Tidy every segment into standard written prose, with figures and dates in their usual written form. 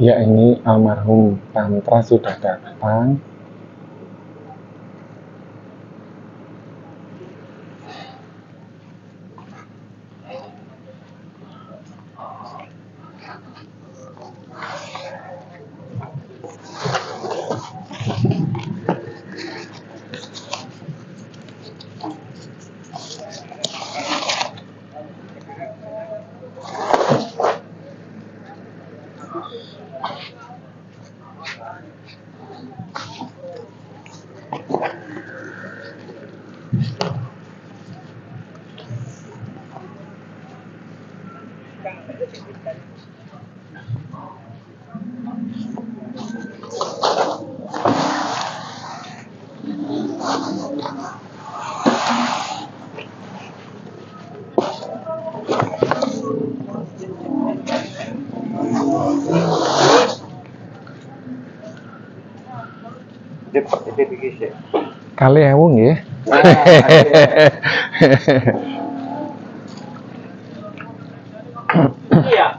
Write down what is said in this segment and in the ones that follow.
Ya, ini almarhum Tantra sudah datang. Kali ewu nggih. Iya.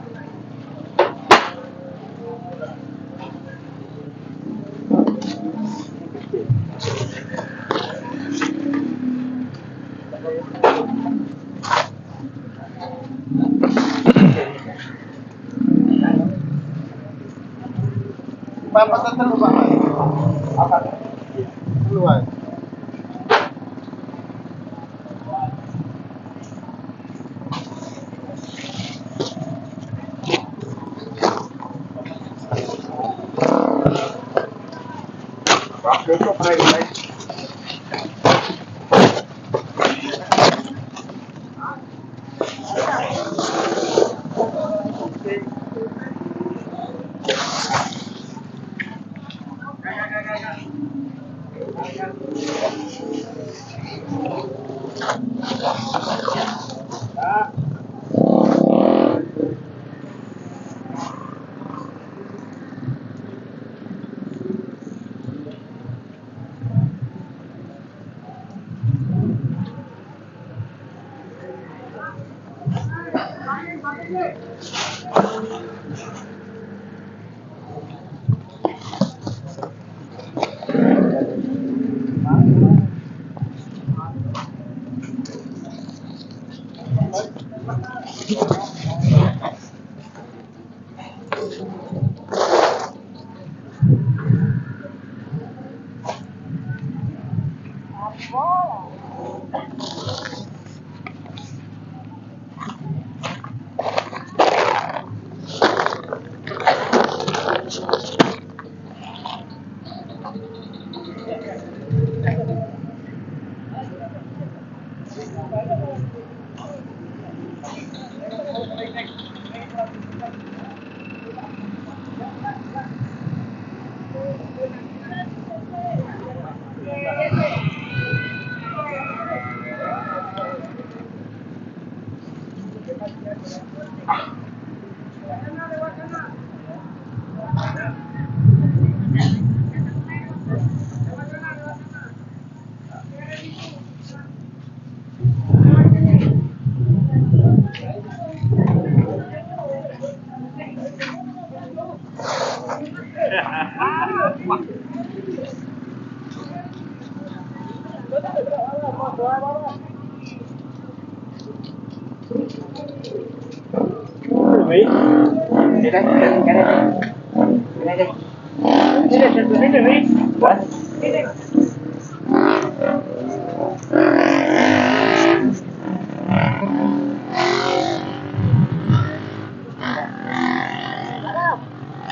Bapak tetap Bapak. Apa? Keluar.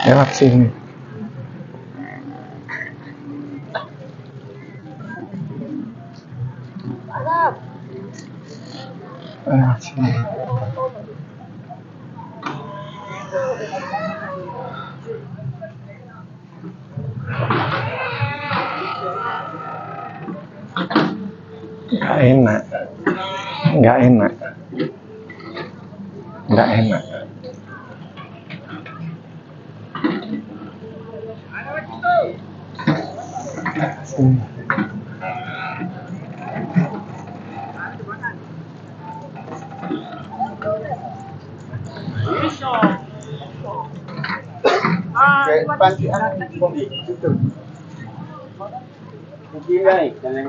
Lewat sini. Sini. Nggak enak, nggak enak, nggak enak. Sini. Kayak panci anak gitu. Gila jangan.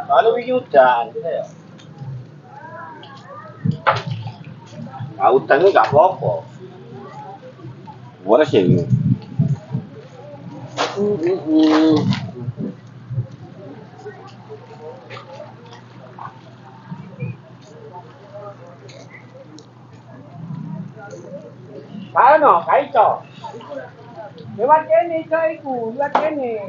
Kalau hujan, hutan nggak apa-apa. Boleh sih. Ano, kaito. Lewat kene iku, lewat kene.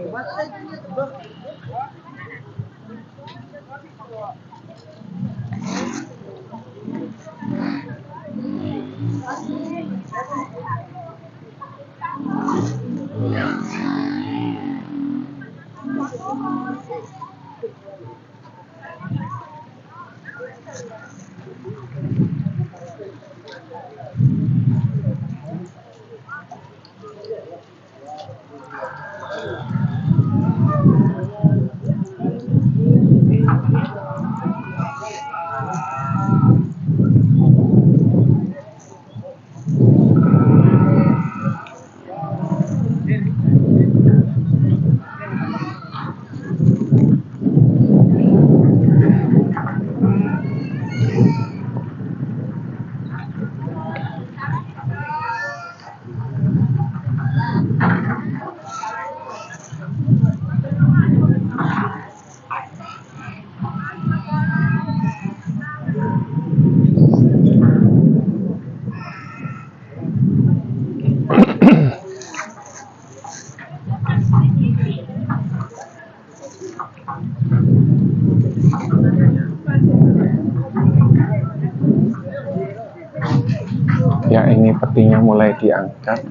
Ya, ini petinya mulai diangkat.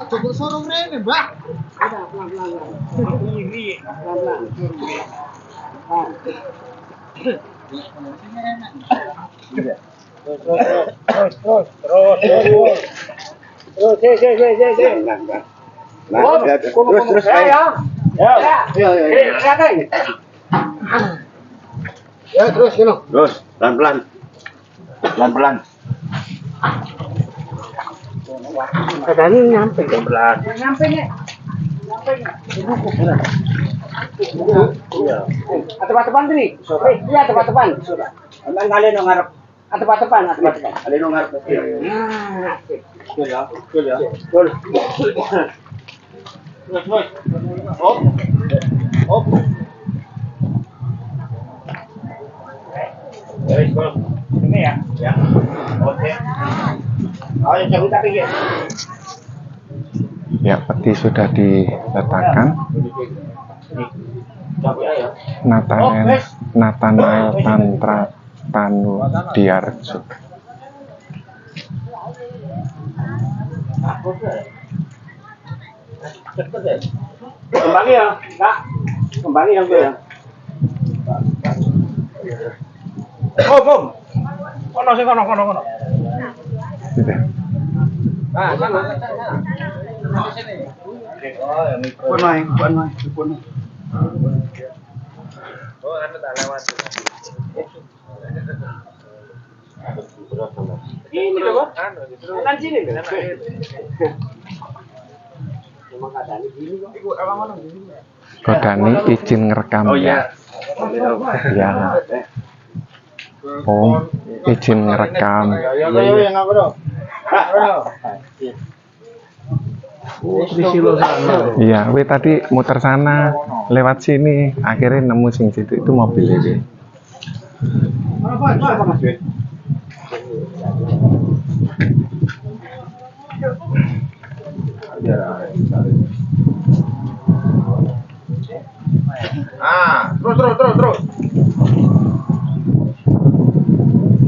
Coba sorong rene, Mbak. Terus ya terus gini. Terus pelan-pelan. Pelan-pelan. Katanya nyampe pelan. Nyampe nih. Iya. Tepat-tepan nih. Iya tepat-tepan. Sudah. Emang kalian dong ngarep. Tepat-tepan. Kalian dong ngarep. Nah. Betul ya. Betul ya. Betul. Terus. Hop. Hop. Ini ya. Ya. Oke. Oh, yang cabut tapi ya. Ya, peti sudah diletakkan. Nathanael Tantra Tanu Diarjo. Kembali ya, Kak. Kembali yang gue ya. Om. Kono. Gitu. Sana. Pun. Oh, anu tak lewat. Ini coba. Anu, sini. Kodani izin ngerekam ya. Ya. Om, izin ngerekam. Iya, we tadi muter sana, lewat sini, akhirnya nemu sing situ itu mobil ini. Terus.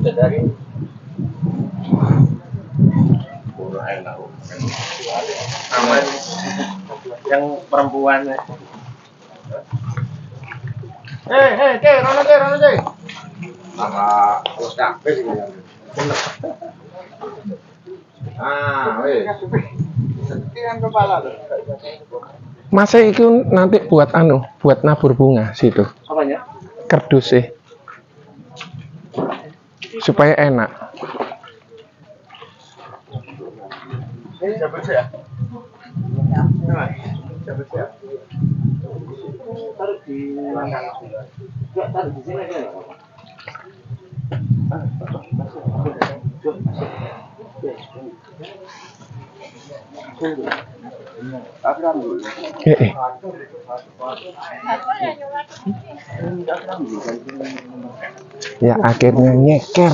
Dari yang perempuan. Rono. Sama terus kafe sih. Sekian kepala. Masa itu nanti buat buat nabur bunga situ. Apanya? Kerdus sih. Supaya enak. Ini siapa sih ya? Taruh di taruh di sini aja. Ya akhirnya nyeker.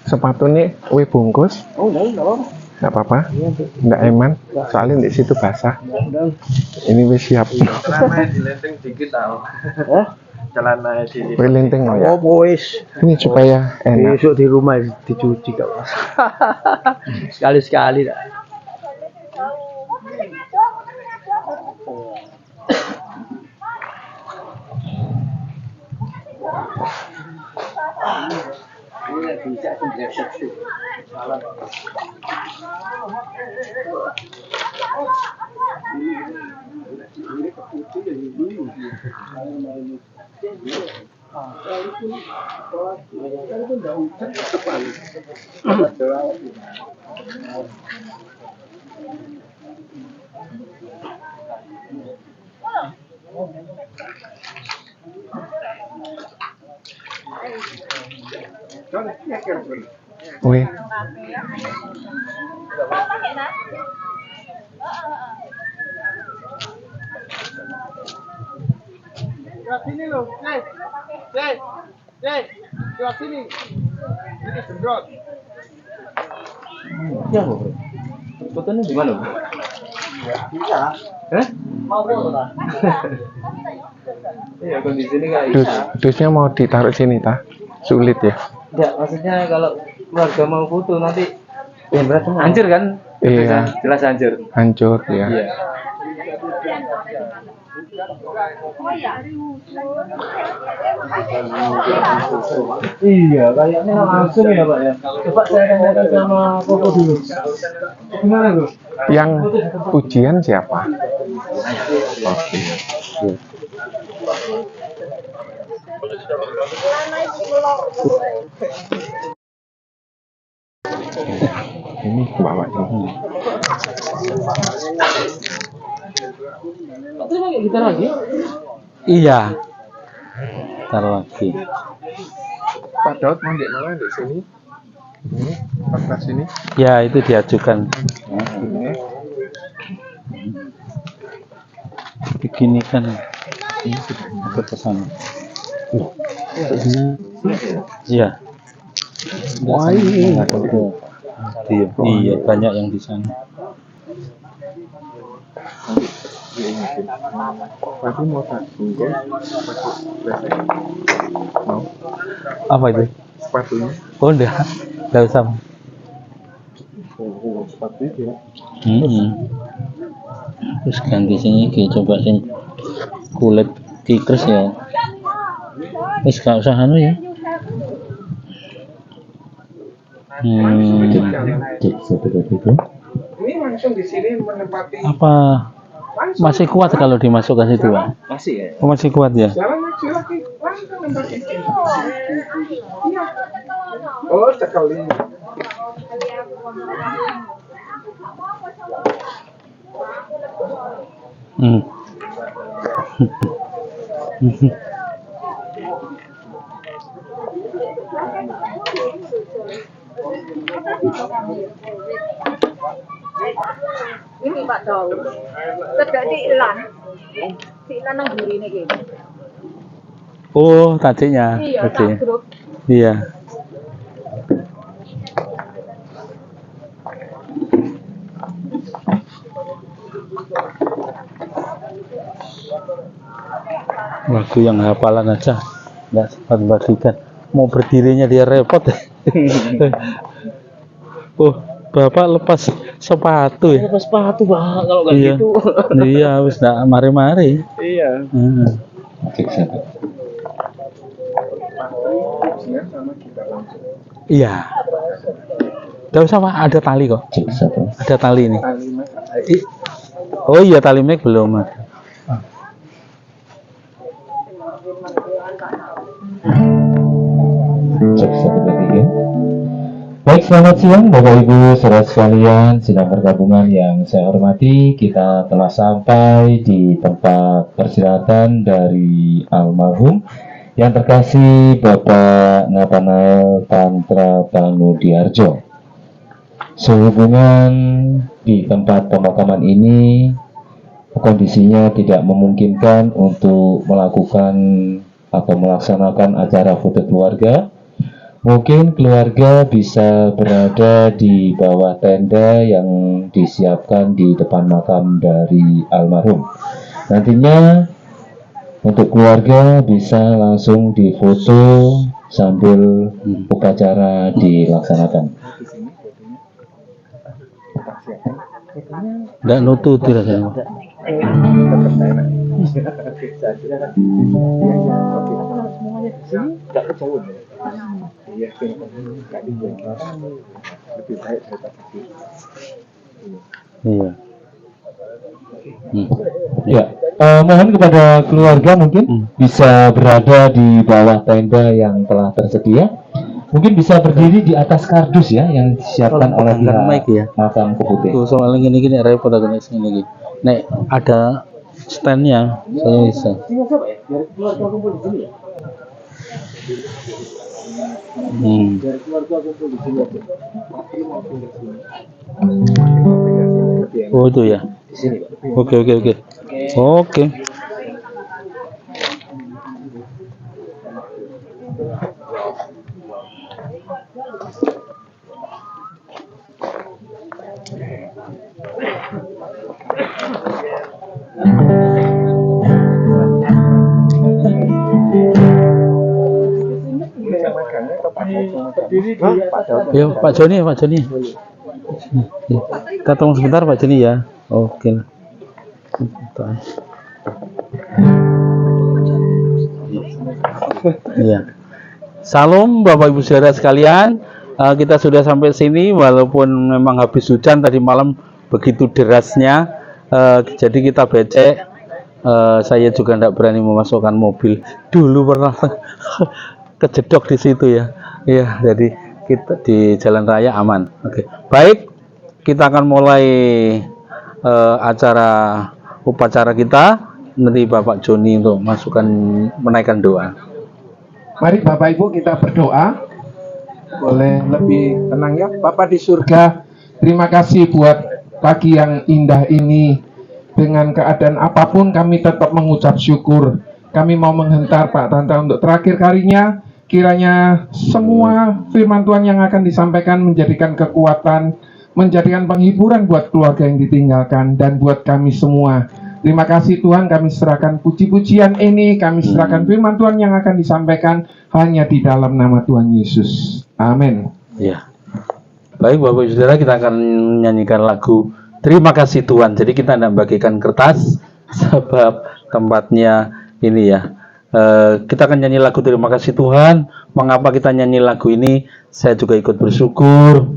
Sepatu nih, bungkus. Oh, enggak. Nggak apa-apa, nggak eman. Soalnya di situ basah. Ini wis siap. Celana dilenteng dikit tau. Celana di. Wis lenteng ya. Oh, boys. Ini supaya enak. Besok di rumah dicuci kau. Sekali-sekali dah. Bisa sih. Wih. Sini lo, sini. Ini sendok. Ya, Bro. Fotonya di mana, Bro? Bisa. Mau foto tak? Iya, kondisi ini kayak Dusnya mau ditaruh sini, ta? Sulit ya? Enggak, maksudnya kalau keluarga mau foto nanti hancur kan? Iya. Jelas hancur. Hancur ya. Iya. Iya, kayaknya langsung ya Pak ya. Coba saya tanyakan sama Koko dulu. Gimana Bro? Yang ujian siapa? Oke. Ini bawa ini. Terus pakai gitar lagi? Iya. Taruh lagi. Pak Daud mau di mana di sini? Ini, kertas ini. Ya, itu diajukan. Ini. Begini kan. Ini sudah ke pesan. Iya. Wah, ini. Iya, banyak yang di sana. Tapi mau tak bungkus mau Apa itu? sepatunya? Oh, enggak usah. Sepatu itu ya. Terus ganti sini, coba sing kulit kikres ya. Terus gak usah anu ya. Cek satu itu. langsung di sini menempati. Apa masih kuat kalau dimasukkan situ, Pak? Masih ya? Oh, masih kuat ya? Jalan maju lagi, langsung nempati. Iya. Oh, sekali. Hmm. Ini Pak Tahu. Tidak diilang. Diilang nang burine iki. Oh, tadinya. Iya, Tadi. tak grup. Iya. Lagu yang hafalan aja nggak sempat bagikan. Mau berdirinya dia repot. Oh, Bapak lepas sepatu ya? Lepas sepatu Pak kalau nggak Iya. gitu. Iya, wis nggak mari-mari. Iya. Sama kita langsung. Iya. Tidak usah Pak, ada tali kok. Ada tali ini. Tali mas. Oh iya, tali mic belum ada. Cek 1, 2, 3. Baik, selamat siang Bapak Ibu saudara sekalian sidang pergabungan yang saya hormati. Kita telah sampai di tempat peristirahatan dari almarhum yang terkasih Bapak Nathanael Tantra Tanudiarjo. Sehubungan di tempat pemakaman ini kondisinya tidak memungkinkan untuk melakukan atau melaksanakan acara foto keluarga. Mungkin keluarga bisa berada di bawah tenda yang disiapkan di depan makam dari almarhum. Nantinya untuk keluarga bisa langsung difoto sambil upacara dilaksanakan. Nggak nututi rasanya. Iya, lebih baik daripada Iya. Ya, mohon kepada keluarga mungkin bisa berada di bawah tenda yang telah tersedia. Mungkin bisa berdiri di atas kardus ya yang disiapkan oleh mic ya. pihak makam keputih. Tuh soalnya gini repot aku nih sini lagi. Nek ada standnya saya bisa. Ini siapa ya? Dari keluarga kumpul di sini ya? Dari keluarga kumpul di sini aja. Oh itu ya. Di sini Pak. Oke. Ya Pak Joni. Kita tunggu sebentar Pak Joni ya. Oke. Iya. Salam Bapak Ibu Saudara sekalian. Kita sudah sampai sini walaupun memang habis hujan tadi malam begitu derasnya. Jadi kita becek. Saya juga tidak berani memasukkan mobil. Dulu pernah kejedok di situ ya. Iya, jadi kita di jalan raya aman. Oke. Baik, kita akan mulai upacara kita. Nanti Bapak Joni untuk masukkan menaikkan doa. Mari Bapak Ibu kita berdoa. Boleh lebih tenang ya. Bapak di surga, terima kasih buat pagi yang indah ini. Dengan keadaan apapun kami tetap mengucap syukur. Kami mau menghentar Pak Tantra untuk terakhir kalinya. Kiranya semua firman Tuhan yang akan disampaikan menjadikan kekuatan, menjadikan penghiburan buat keluarga yang ditinggalkan dan buat kami semua. Terima kasih Tuhan, kami serahkan puji-pujian ini, kami serahkan firman Tuhan yang akan disampaikan hanya di dalam nama Tuhan Yesus. Amin. Ya. Baik Bapak Ibu Saudara, kita akan menyanyikan lagu Terima Kasih Tuhan. Jadi kita tidak bagikan kertas sebab tempatnya ini ya. Kita akan nyanyi lagu Terima Kasih Tuhan. Mengapa kita nyanyi lagu ini? Saya juga ikut bersyukur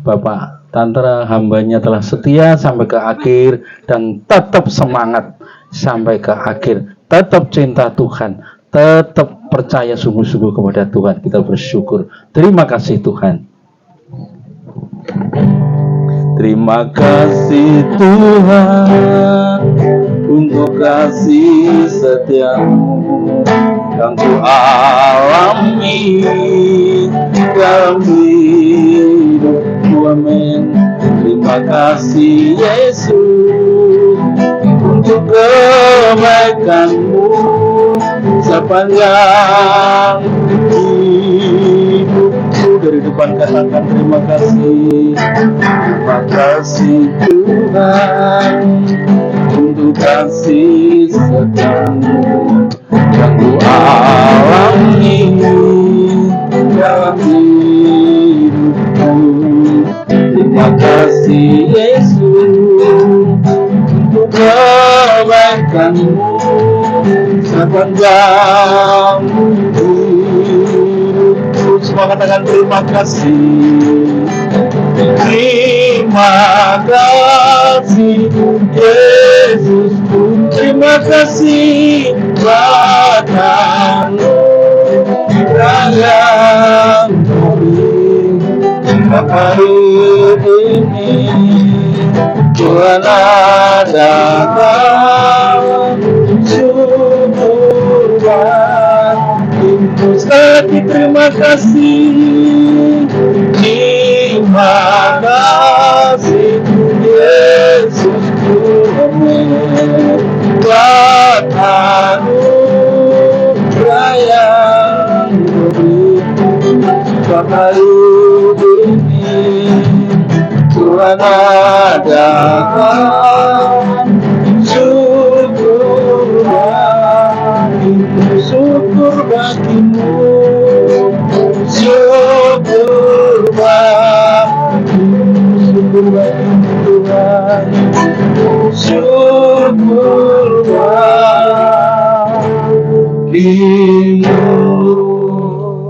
Bapak Tantara hambanya telah setia sampai ke akhir dan tetap semangat sampai ke akhir, tetap cinta Tuhan, tetap percaya sungguh-sungguh kepada Tuhan. Kita bersyukur. Terima kasih Tuhan. Terima kasih Tuhan untuk kasih setiamu yang ku alami dalam hidupku. Amin. Terima kasih Yesus untuk kebaikanmu sepanjang hidupku. Dari depan katakan terima kasih. Terima kasih Tuhan untuk kasih setiamu yang ku alami dalam hidupku. Terima kasih Yesus untuk kebaikanmu sepanjang hidupku. Semua katakan terima kasih. Terima kasih Yesus, terima kasih Bapa-Mu yang hari ini Tuhan adakan syukur bagimu. Sekali terima kasih. Terima kasih Yesus Tuhan buat anugerah yang beribu hari ini. Tuhan adakan syukur bagimu, syukur bagimu, syukur bagimu, syukur bagimu Tuhan, syukur bagimu.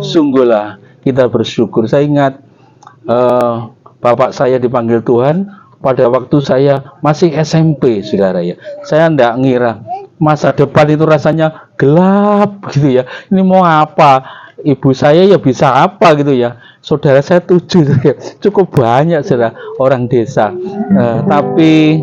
Sungguhlah kita bersyukur. Saya ingat bapak saya dipanggil Tuhan pada waktu saya masih SMP, saudara ya. Saya enggak ngira masa depan itu rasanya gelap gitu ya. Ini mau apa? Ibu saya ya bisa apa gitu ya. Saudara saya 7, cukup banyak saudara orang desa. Tapi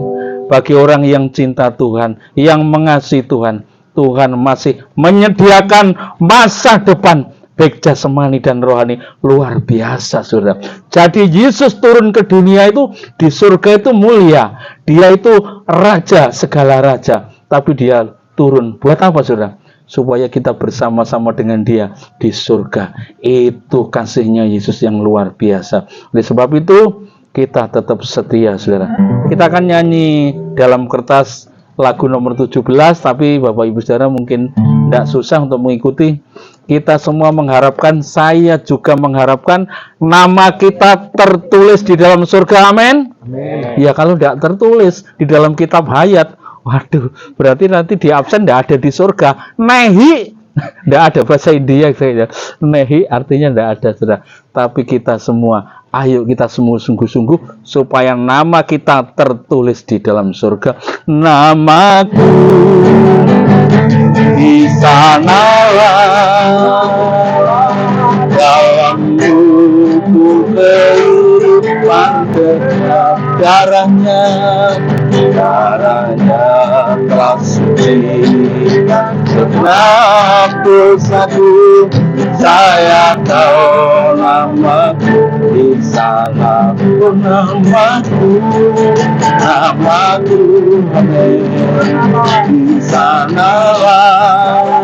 bagi orang yang cinta Tuhan, yang mengasihi Tuhan, Tuhan masih menyediakan masa depan baik jasmani dan rohani luar biasa, saudara. Jadi Yesus turun ke dunia itu di surga itu mulia. Dia itu raja segala raja. Tapi dia turun buat apa, saudara? Supaya kita bersama-sama dengan dia di surga. Itu kasihnya Yesus yang luar biasa. Oleh sebab itu kita tetap setia, saudara. Kita akan nyanyi dalam kertas lagu nomor 17, tapi Bapak Ibu saudara mungkin tidak susah untuk mengikuti. Kita semua mengharapkan, saya juga mengharapkan nama kita tertulis di dalam surga. Amin. Ya kalau tidak tertulis di dalam kitab hayat, waduh, berarti nanti di absen tidak ada di surga. Nehi, tidak ada bahasa India. Nehi artinya tidak ada, saudara. Tapi kita semua, ayo kita semua sungguh-sungguh supaya nama kita tertulis di dalam surga. Namaku di sanalah dalam buku kehidupan kekal. Darahnya telah suci segenap dosaku. Saya tahu namaku di sana pun namaku, amin. Di sanalah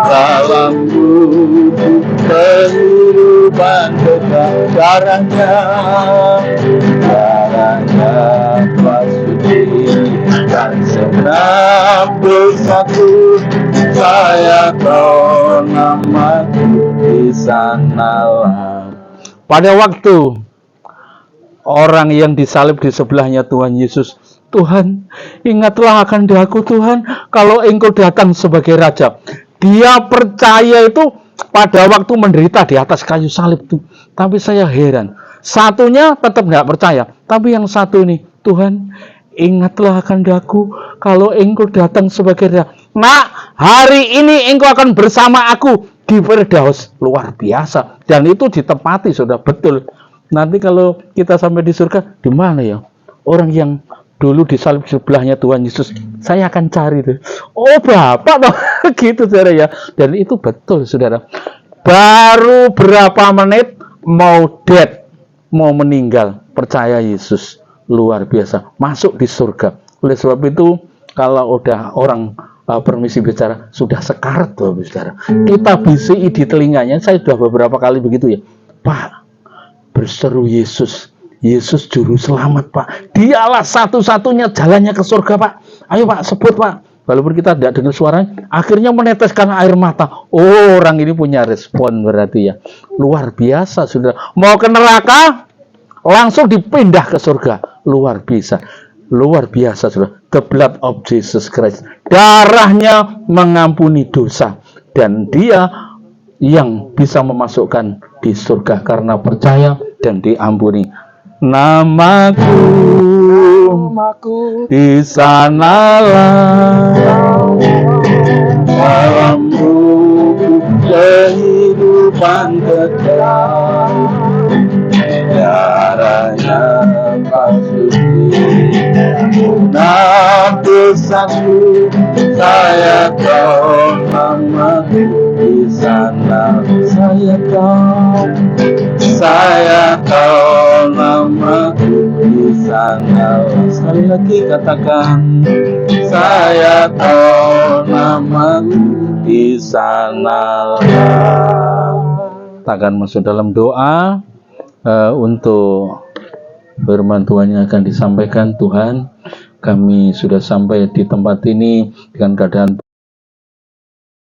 dalam buku kehidupan kekal. Darahnya telah suci dan segenap dosaku. Saya tahu namaku di sanalah. Pada waktu orang yang disalib di sebelahnya Tuhan Yesus, Tuhan, ingatlah akan daku Tuhan, kalau Engkau datang sebagai Raja. Dia percaya itu pada waktu menderita di atas kayu salib itu. Tapi saya heran, satunya tetap nggak percaya, tapi yang satu ini, Tuhan, ingatlah kehendak-Ku kalau Engkau datang sebagai raja. Nak, hari ini Engkau akan bersama aku di Firdaus. Luar biasa, dan itu ditepati, sudah betul. Nanti kalau kita sampai di surga, di mana ya orang yang dulu disalib sebelahnya Tuhan Yesus? Saya akan cari tuh. Oh Bapak toh. Gitu saudara ya. Dan itu betul saudara. Baru berapa menit mau dead, mau meninggal, percaya Yesus. Luar biasa, masuk di surga. Oleh sebab itu kalau udah orang permisi bicara sudah sekarat tuh saudara, kita bisi di telinganya. Saya sudah beberapa kali begitu ya, Pak, berseru Yesus, Yesus juru selamat Pak, dialah satu-satunya jalannya ke surga Pak. Ayo Pak, sebut Pak. Walaupun kita tidak dengar suaranya, akhirnya meneteskan air mata. Oh, orang ini punya respon berarti ya. Luar biasa sudah. Mau ke neraka, langsung dipindah ke surga. Luar biasa. Luar biasa sudah. The blood of Jesus Christ. Darahnya mengampuni dosa. Dan dia yang bisa memasukkan di surga karena percaya dan diampuni. Namaku di sanalah dalam buku kehidupan kekal, darahnya pasti punah dosaku, saya tahu namaku di sana, saya tahu namaku di sana. Sekali lagi katakan, saya tahu namaku di sana. Kita akan masuk dalam doa untuk firman Tuhan yang akan disampaikan. Tuhan, kami sudah sampai di tempat ini dengan keadaan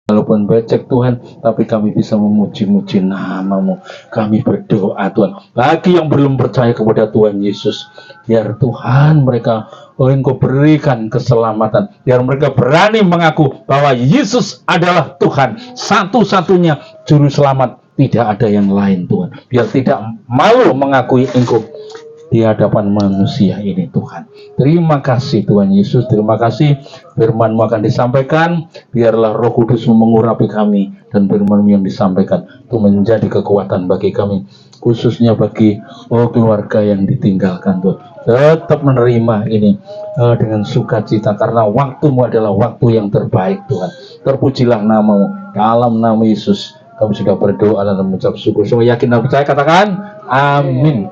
walaupun becek Tuhan, tapi kami bisa memuji-muji nama-Mu. Kami berdoa Tuhan, bagi yang belum percaya kepada Tuhan Yesus, biar Tuhan mereka Engkau berikan keselamatan, biar mereka berani mengaku bahwa Yesus adalah Tuhan, satu-satunya juru selamat, tidak ada yang lain Tuhan. Biar tidak malu mengakui Engkau di hadapan manusia ini Tuhan. Terima kasih Tuhan Yesus, terima kasih firman-Mu akan disampaikan. Biarlah Roh Kudus mengurapi kami, dan firman-Mu yang disampaikan itu menjadi kekuatan bagi kami, khususnya bagi keluarga yang ditinggalkan Tuhan. Tetap menerima ini dengan sukacita, karena waktu-Mu adalah waktu yang terbaik Tuhan. Terpujilah nama-Mu, dalam nama Yesus kami sudah berdoa dan mengucap syukur. Semua yakin dan percaya katakan amin.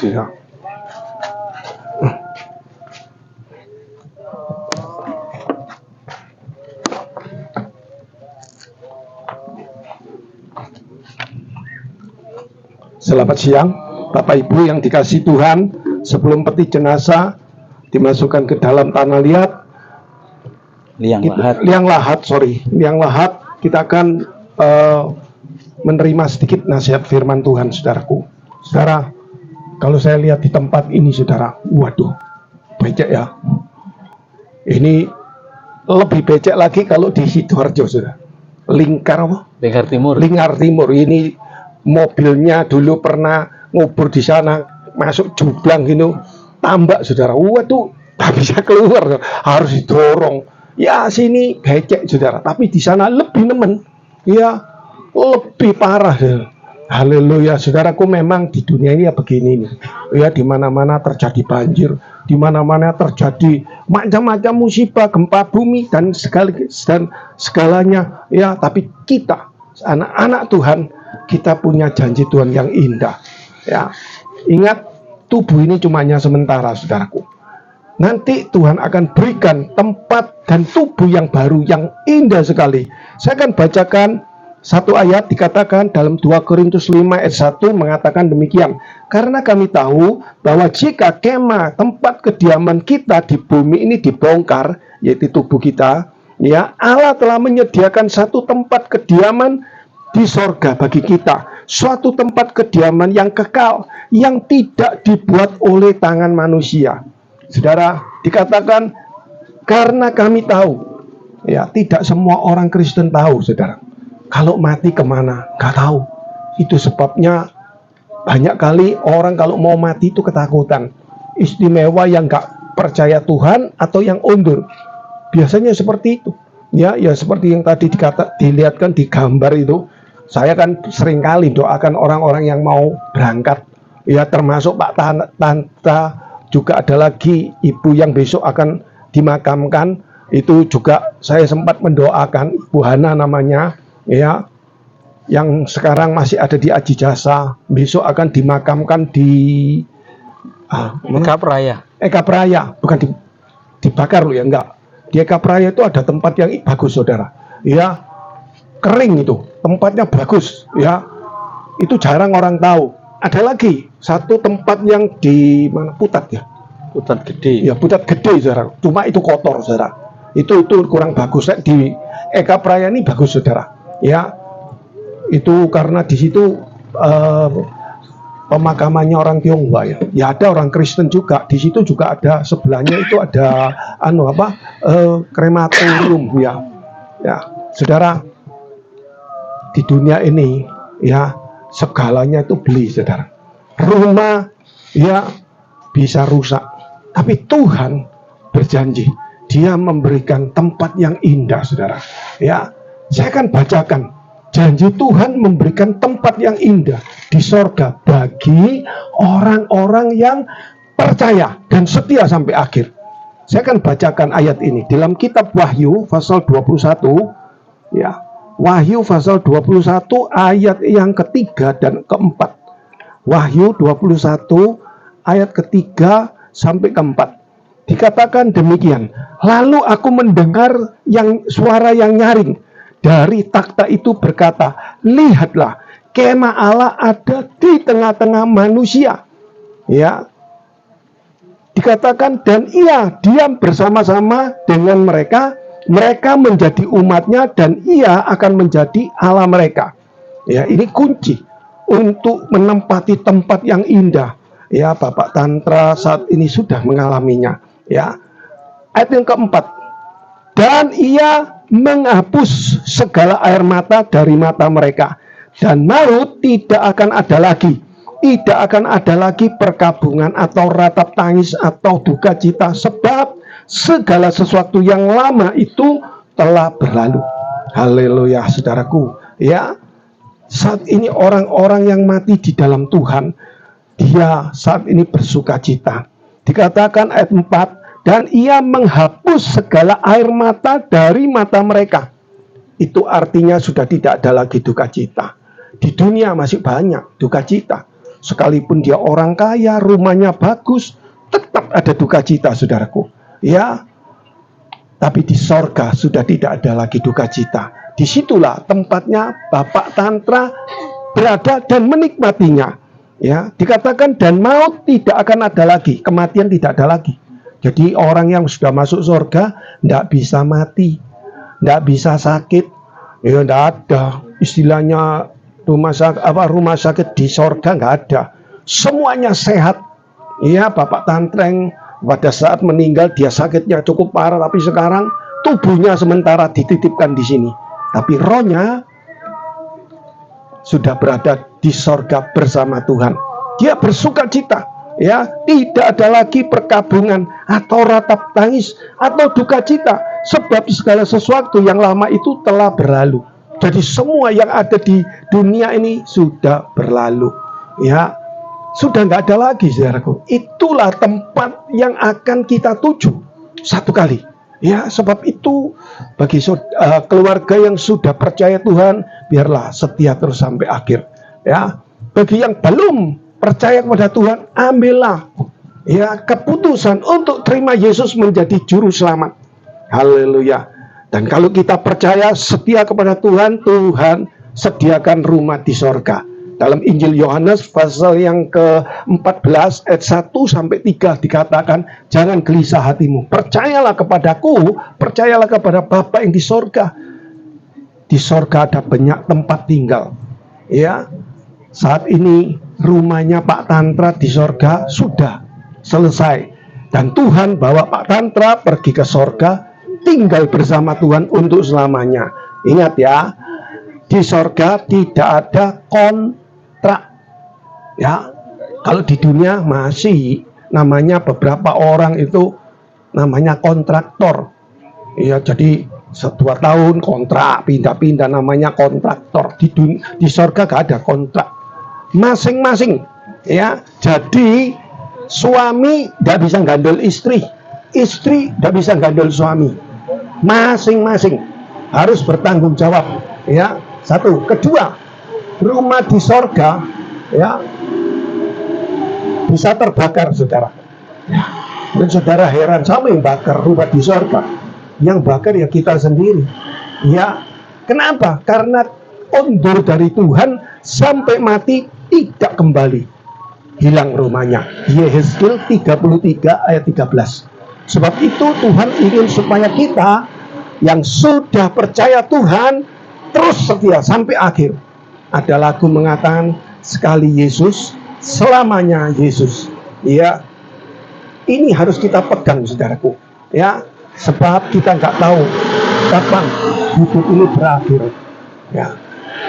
Ya. Selamat siang Bapak Ibu yang dikasihi Tuhan. Sebelum peti jenazah dimasukkan ke dalam tanah liang lahat, kita akan menerima sedikit nasihat firman Tuhan, saudaraku. Saudara, kalau saya lihat di tempat ini, saudara, waduh, becek ya. Ini lebih becek lagi kalau di Sidoarjo, saudara. Lingkar Timur. Ini mobilnya dulu pernah ngubur di sana, masuk jublang gitu, tambak, saudara. Waduh, tak bisa keluar, harus didorong. Ya sini becek, saudara. Tapi di sana lebih nemen, ya lebih parah, saudara. Haleluya, saudaraku, memang di dunia ini ya begini nih. Ya, di mana-mana terjadi banjir, di mana-mana terjadi macam-macam musibah, gempa bumi dan segalanya. Ya, tapi kita anak-anak Tuhan, kita punya janji Tuhan yang indah. Ya, ingat, tubuh ini cuma hanya sementara, saudaraku. Nanti Tuhan akan berikan tempat dan tubuh yang baru, yang indah sekali. Saya akan bacakan satu ayat, dikatakan dalam 2 Korintus 5 ayat 1 mengatakan demikian. Karena kami tahu bahwa jika kemah tempat kediaman kita di bumi ini dibongkar, yaitu tubuh kita, ya, Allah telah menyediakan satu tempat kediaman di sorga bagi kita. Suatu tempat kediaman yang kekal, yang tidak dibuat oleh tangan manusia. Saudara, dikatakan karena kami tahu Ya, tidak semua orang Kristen tahu, saudara. Kalau mati kemana? Nggak tahu. Itu sebabnya banyak kali orang kalau mau mati itu ketakutan. Istimewa yang nggak percaya Tuhan atau yang undur. Biasanya seperti itu. Ya seperti yang tadi dilihatkan di gambar itu. Saya kan seringkali doakan orang-orang yang mau berangkat. Ya, termasuk Pak Tanta, juga ada lagi ibu yang besok akan dimakamkan. Itu juga saya sempat mendoakan, Ibu Hana namanya, ya, yang sekarang masih ada di Aji Jasa, besok akan dimakamkan di Eka Praya. Eka Praya, bukan dibakar loh ya, enggak. Di Eka Praya itu ada tempat yang bagus, saudara. Ya, kering itu, tempatnya bagus, ya. Itu jarang orang tahu. Ada lagi satu tempat yang di mana, Putat ya. Putat Gede. Ya, Putat Gede, saudara. Cuma itu kotor, saudara. Itu kurang bagus. Di Eka Praya ini bagus, saudara. Ya, itu karena di situ pemakamannya orang Tionghoa ya. Ya, ada orang Kristen juga. Di situ juga ada, sebelahnya itu ada krematorium ya. Ya, saudara, di dunia ini ya segalanya itu beli, saudara. Rumah ya bisa rusak, tapi Tuhan berjanji Dia memberikan tempat yang indah, saudara. Ya, saya akan bacakan janji Tuhan memberikan tempat yang indah di sorga bagi orang-orang yang percaya dan setia sampai akhir. Saya akan bacakan ayat ini dalam kitab Wahyu pasal 21 ya. Wahyu pasal 21 ayat yang ketiga dan keempat. Wahyu 21 ayat ketiga sampai keempat. Dikatakan demikian. Lalu aku mendengar suara yang nyaring dari takhta itu berkata, lihatlah, kemah Allah ada di tengah-tengah manusia. Ya. Dikatakan dan Ia diam bersama-sama dengan mereka. Mereka menjadi umatnya dan Ia akan menjadi Allah mereka. Ya, ini kunci untuk menempati tempat yang indah. Ya, Bapak Tantra saat ini sudah mengalaminya. Ya, ayat yang keempat. Dan Ia menghapus segala air mata dari mata mereka, dan maut tidak akan ada lagi. Tidak akan ada lagi perkabungan atau ratap tangis atau duka cita, sebab segala sesuatu yang lama itu telah berlalu. Haleluya, saudaraku. Ya, saat ini orang-orang yang mati di dalam Tuhan, dia saat ini bersuka cita. Dikatakan ayat 4, dan Ia menghapus segala air mata dari mata mereka. Itu artinya sudah tidak ada lagi duka cita. Di dunia masih banyak duka cita. Sekalipun dia orang kaya, rumahnya bagus, tetap ada duka cita, saudaraku. Ya, tapi di sorga sudah tidak ada lagi duka cita. Disitulah tempatnya Bapak Tantra berada dan menikmatinya. Ya, dikatakan dan maut tidak akan ada lagi, kematian tidak ada lagi. Jadi orang yang sudah masuk sorga tidak bisa mati, tidak bisa sakit, ya tidak ada. Istilahnya rumah sakit di sorga nggak ada. Semuanya sehat. Ya, Bapak Tantreng pada saat meninggal dia sakitnya cukup parah, tapi sekarang tubuhnya sementara dititipkan di sini, tapi rohnya sudah berada di sorga bersama Tuhan. Dia bersuka cita, ya, tidak ada lagi perkabungan atau ratap tangis atau duka cita, sebab segala sesuatu yang lama itu telah berlalu. Jadi semua yang ada di dunia ini sudah berlalu, ya, sudah nggak ada lagi, saudaraku. Itulah tempat yang akan kita tuju satu kali. Ya, sebab itu bagi keluarga yang sudah percaya Tuhan, biarlah setia terus sampai akhir. Ya, bagi yang belum percaya kepada Tuhan, ambillah ya keputusan untuk terima Yesus menjadi juru selamat. Haleluya. Dan kalau kita percaya setia kepada Tuhan, Tuhan sediakan rumah di sorga. Dalam Injil Yohanes pasal yang ke-14 ayat 1 sampai 3 dikatakan, jangan gelisah hatimu, percayalah kepadaku, percayalah kepada Bapa yang di sorga. Di sorga ada banyak tempat tinggal. Ya, saat ini rumahnya Pak Tantra di sorga sudah selesai. Dan Tuhan bawa Pak Tantra pergi ke sorga tinggal bersama Tuhan untuk selamanya. Ingat ya, di sorga tidak ada kontrak. Ya, kalau di dunia masih namanya beberapa orang itu namanya kontraktor. Ya, jadi 2 tahun kontrak, pindah-pindah namanya kontraktor. Di sorga gak ada kontrak. Masing-masing. Ya, jadi suami tidak bisa gandol istri, istri tidak bisa gandol suami. Masing-masing harus bertanggung jawab. Ya, satu. Kedua, rumah di sorga ya bisa terbakar, saudara. Dan saudara heran, sama yang bakar rumah di sorga. Yang bakar ya kita sendiri. Ya, kenapa? Karena undur dari Tuhan sampai mati tidak kembali. Hilang rumahnya. Yehezkiel 33 ayat 13. Sebab itu Tuhan ingin supaya kita yang sudah percaya Tuhan terus setia sampai akhir. Ada lagu mengatakan sekali Yesus, selamanya Yesus. Ya, ini harus kita pegang, saudaraku. Ya, sebab kita nggak tahu kapan hidup ini berakhir. Ya,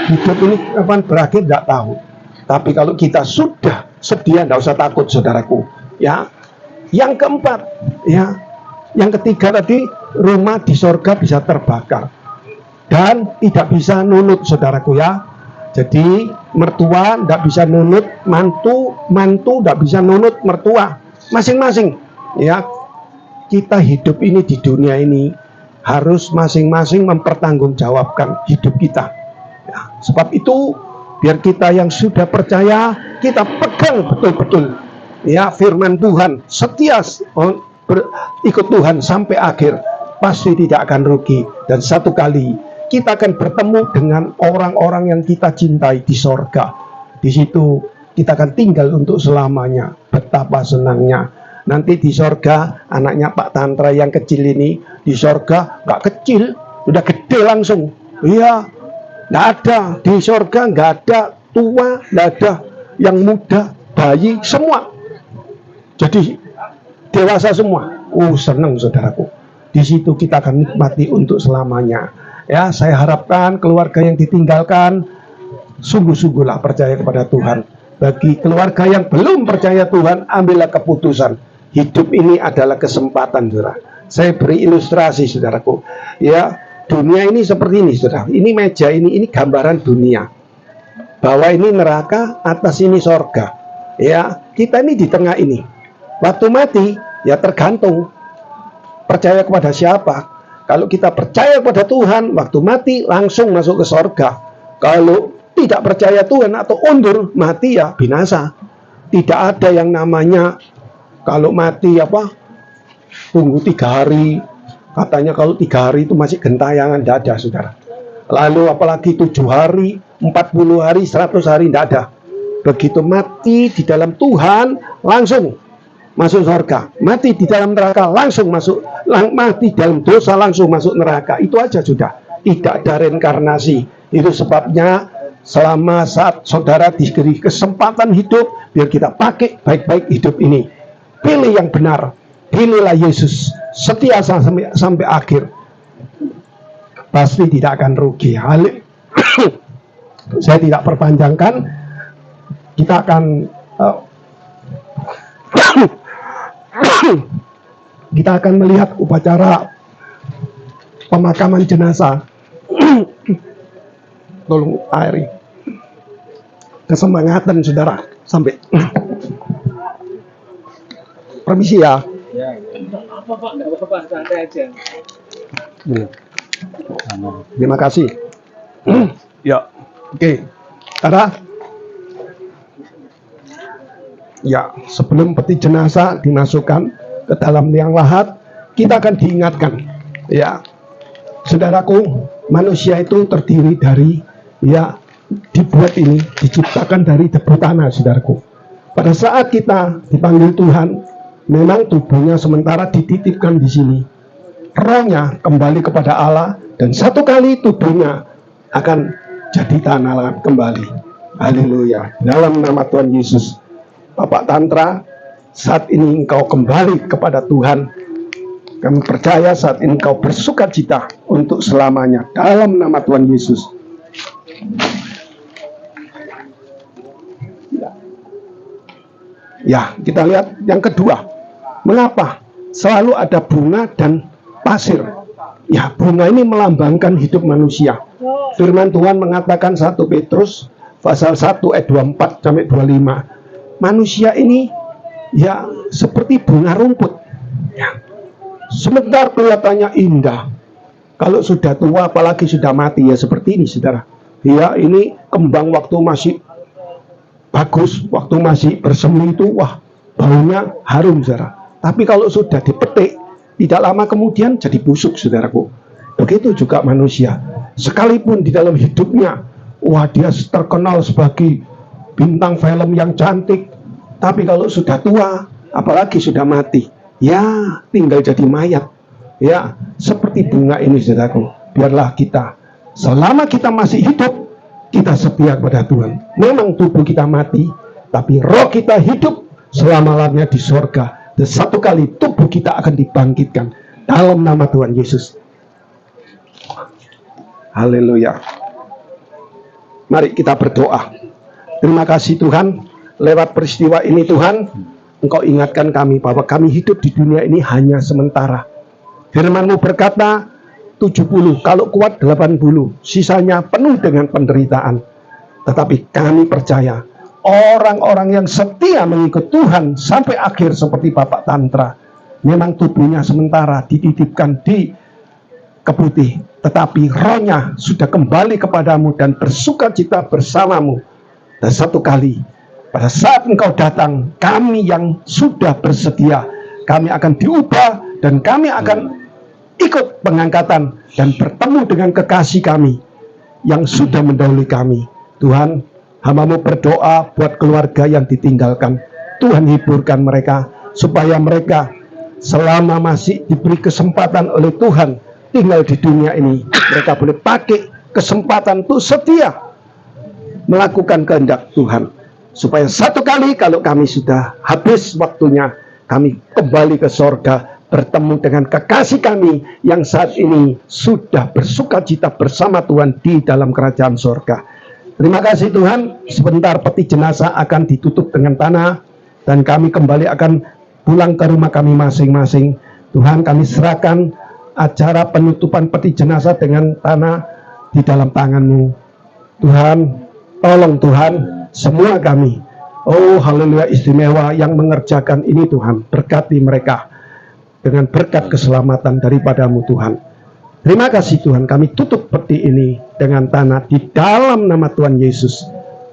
hidup ini kapan berakhir nggak tahu. Tapi kalau kita sudah sedia, nggak usah takut, saudaraku. Ya, yang keempat, ya, yang ketiga tadi, rumah di sorga bisa terbakar dan tidak bisa nunut, saudaraku ya. Jadi mertua tidak bisa nunut mantu, mantu tidak bisa nunut mertua. Masing-masing, ya. Kita hidup ini di dunia ini harus masing-masing mempertanggungjawabkan hidup kita. Ya, sebab itu biar kita yang sudah percaya kita pegang betul-betul ya firman Tuhan, setia ikut Tuhan sampai akhir, pasti tidak akan rugi. Dan satu kali kita akan bertemu dengan orang-orang yang kita cintai di sorga. Di situ kita akan tinggal untuk selamanya. Betapa senangnya. Nanti di sorga, anaknya Pak Tantra yang kecil ini, di sorga nggak kecil, udah gede langsung. Iya, nggak ada. Di sorga nggak ada tua, nggak ada yang muda, bayi, semua. Jadi dewasa semua. Senang, saudaraku. Di situ kita akan nikmati untuk selamanya. Ya, saya harapkan keluarga yang ditinggalkan sungguh-sungguhlah percaya kepada Tuhan. Bagi keluarga yang belum percaya Tuhan, ambillah keputusan. Hidup ini adalah kesempatan, saudara. Saya beri ilustrasi, saudaraku. Ya, dunia ini seperti ini, saudara. Ini meja ini gambaran dunia. Bawah ini neraka, atas ini sorga. Ya, kita ini di tengah ini. Waktu mati, ya tergantung percaya kepada siapa. Kalau kita percaya kepada Tuhan, waktu mati langsung masuk ke sorga. Kalau tidak percaya Tuhan atau undur, mati ya binasa. Tidak ada yang namanya kalau mati tunggu 3 hari. Katanya kalau 3 hari itu masih gentayangan, tidak ada, saudara. Lalu apalagi 7 hari, 40 hari, 100 hari, tidak ada. Begitu mati di dalam Tuhan, langsung masuk surga. Mati di dalam neraka, langsung masuk. Mati dalam dosa, langsung masuk neraka. Itu aja sudah. Tidak ada reinkarnasi. Itu sebabnya selama saat saudara diberi kesempatan hidup, biar kita pakai baik-baik hidup ini. Pilih yang benar. Pilihlah Yesus. Setia sampai akhir. Pasti tidak akan rugi. Saya tidak perpanjangkan. Kita akan kita akan melihat upacara pemakaman jenazah. Tolong airi. Kesemangatan, saudara. Sampai. Permisi ya. Terima kasih. Ya, oke. Karena ya, sebelum peti jenazah dimasukkan ke dalam liang lahat, kita akan diingatkan, ya, saudaraku, manusia itu terdiri dari, ya, dibuat ini, diciptakan dari debu tanah, saudaraku. Pada saat kita dipanggil Tuhan, memang tubuhnya sementara dititipkan di sini, rohnya kembali kepada Allah, dan satu kali tubuhnya akan jadi tanah kembali. Haleluya. Dalam nama Tuhan Yesus. Bapak Tantra, saat ini engkau kembali kepada Tuhan. Kami percaya saat ini Engkau bersukacita untuk selamanya dalam nama Tuhan Yesus. Ya, kita lihat yang kedua. Mengapa selalu ada bunga dan pasir? Ya, bunga ini melambangkan hidup manusia. Firman Tuhan mengatakan 1 Petrus pasal 1 ayat 24 sampai 25. Manusia ini ya seperti bunga rumput. Ya. Sebentar kelihatannya indah. Kalau sudah tua apalagi sudah mati ya seperti ini, Saudara. Ya, ini kembang waktu masih bagus, waktu masih bersemi itu wah baunya harum, Saudara. Tapi kalau sudah dipetik, tidak lama kemudian jadi busuk, Saudaraku. Begitu juga manusia. Sekalipun di dalam hidupnya, wah dia terkenal sebagai bintang film yang cantik. Tapi kalau sudah tua, apalagi sudah mati, ya tinggal jadi mayat. Ya, seperti bunga ini, Saudaraku. Biarlah kita, selama kita masih hidup, kita setia kepada Tuhan. Memang tubuh kita mati, tapi roh kita hidup selama-lamanya di sorga. Dan satu kali tubuh kita akan dibangkitkan dalam nama Tuhan Yesus. Haleluya. Mari kita berdoa. Terima kasih Tuhan, lewat peristiwa ini Tuhan, Engkau ingatkan kami bahwa kami hidup di dunia ini hanya sementara. Firman-Mu berkata 70, kalau kuat 80, sisanya penuh dengan penderitaan. Tetapi kami percaya orang-orang yang setia mengikut Tuhan sampai akhir seperti Bapak Tantra, memang tubuhnya sementara dititipkan di keputih, tetapi rohnya sudah kembali kepadamu dan bersukacita bersamamu. Dan satu kali pada saat Engkau datang, kami yang sudah bersedia, kami akan diubah dan kami akan ikut pengangkatan dan bertemu dengan kekasih kami yang sudah mendahului kami. Tuhan, hamba-Mu berdoa buat keluarga yang ditinggalkan. Tuhan hiburkan mereka supaya mereka selama masih diberi kesempatan oleh Tuhan tinggal di dunia ini, mereka boleh pakai kesempatan itu setia melakukan kehendak Tuhan. Supaya satu kali kalau kami sudah habis waktunya, kami kembali ke sorga, bertemu dengan kekasih kami yang saat ini sudah bersukacita bersama Tuhan di dalam kerajaan sorga. Terima kasih Tuhan, sebentar peti jenazah akan ditutup dengan tanah dan kami kembali akan pulang ke rumah kami masing-masing. Tuhan, kami serahkan acara penutupan peti jenazah dengan tanah di dalam tangan-Mu. Tuhan, tolong Tuhan, semua kami, oh haleluya istimewa yang mengerjakan ini Tuhan, berkati mereka dengan berkat keselamatan daripada-Mu Tuhan. Terima kasih Tuhan, kami tutup peti ini dengan tanah di dalam nama Tuhan Yesus.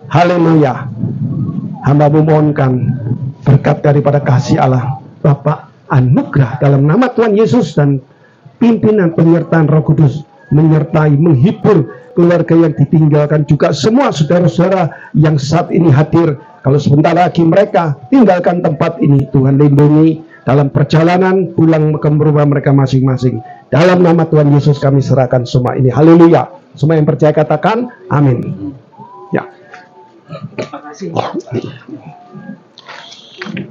Haleluya. Hamba-Mu mohonkan berkat daripada kasih Allah, Bapa anugerah dalam nama Tuhan Yesus dan pimpinan penyertaan Roh Kudus menyertai, menghibur keluarga yang ditinggalkan, juga semua saudara-saudara yang saat ini hadir. Kalau sebentar lagi mereka tinggalkan tempat ini, Tuhan lindungi dalam perjalanan pulang ke rumah mereka masing-masing. Dalam nama Tuhan Yesus kami serahkan semua ini. Haleluya. Semua yang percaya katakan amin. Ya.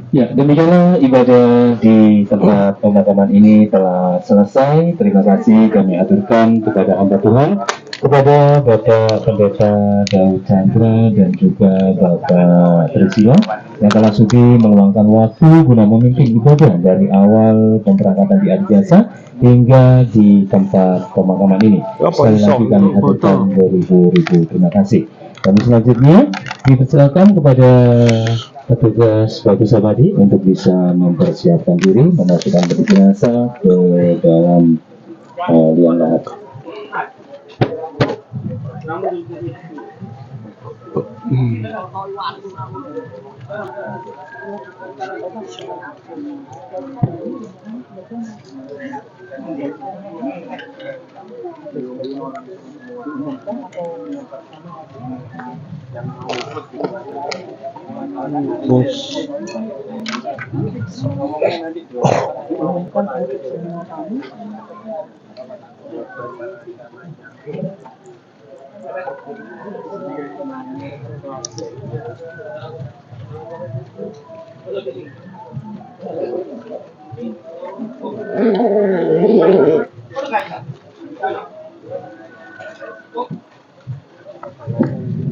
Ya, demikianlah ibadah di tempat pemakaman ini telah selesai. Terima kasih kami aturkan kepada hamba Tuhan, kepada Bapak Pendeta Daud Chandra dan juga Bapak Trisio yang telah sudi meluangkan waktu guna memimpin ibadah dari awal pemberangkatan di Adjasa hingga di tempat pemakaman ini. Sekali lagi kami aturkan beribu-ribu terima kasih. Dan selanjutnya dipersilakan kepada petugas Batu Samadi untuk bisa mempersiapkan diri memasukkan peti jenazah ke dalam liang lahat.